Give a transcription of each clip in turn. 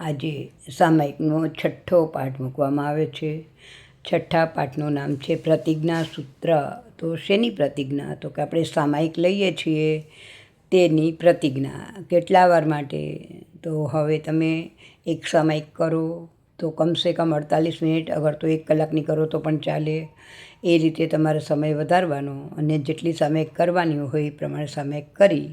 આજે સામાયિકનો છઠ્ઠો પાઠ મૂકવામાં આવે છે. છઠ્ઠા પાઠનું નામ છે પ્રતિજ્ઞા સૂત્ર. તો શેની પ્રતિજ્ઞા? તો કે આપણે સામાયિક લઈએ છીએ તેની પ્રતિજ્ઞા. કેટલા વાર માટે? તો હવે તમે એક સામાયિક કરો તો કમસે કમ 48 મિનિટ, અગર તો 1 કલાકની કરો તો પણ ચાલે. એ રીતે તમારે સમય વધારવાનો અને જેટલી સામાયિક કરવાની હોય એ પ્રમાણે સામાયિક કરી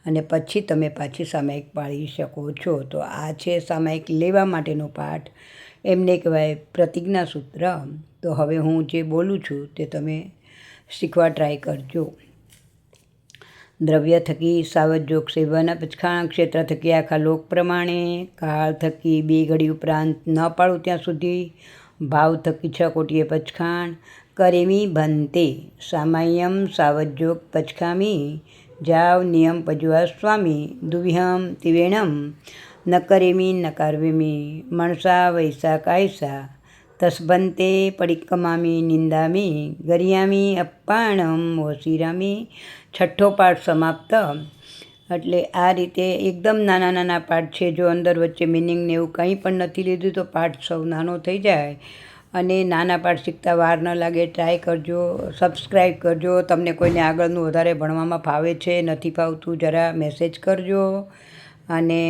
અને પછી તમે પાછી સામાયિક પાળી શકો છો. તો આ છે સામાયિક લેવા માટેનો પાઠ, એમને કહેવાય પ્રતિજ્ઞા સૂત્ર. તો હવે હું જે બોલું છું તે તમે શીખવા ટ્રાય કરજો. દ્રવ્ય થકી સાવજ જોગ સેવાના પચખાણ, ક્ષેત્ર થકી આખા લોક પ્રમાણે, કાળ થકી 2 ઘડી ઉપરાંત ન પાડું ત્યાં સુધી, ભાવ થકી 6 કોટીએ પચખાણ, કરેમી ભંતે સામાય્યમ સાવજ જોગ પચખામી, જાવ નિયમ પજવા સ્વામી, દુવિહમ તિવેણમ ન કરેમી ન કાર્વેમી, મણસા વૈસા કાયસા, તસબંતે પડિક્કમામી નિંદામી, ગરિયામી અપ્પાણમ વસીરામી. છઠ્ઠો પાઠ સમાપ્ત. એટલે આ રીતે એકદમ નાના નાના પાઠ છે. જો અંદર વચ્ચે મિનિંગને એવું કંઈ પણ નથી લીધું તો પાઠ સૌ નાનો થઈ જાય. અને નાના પાઠ શીખતા વાર ન લાગે, ટ્રાય કરજો. સબસ્ક્રાઈબ કરજો. તમને કોઈને આગળનું વધારે ભણવામાં ફાવે છે, નથી ફાવતું, જરા મેસેજ કરજો. અને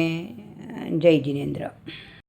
જય જિનેન્દ્ર.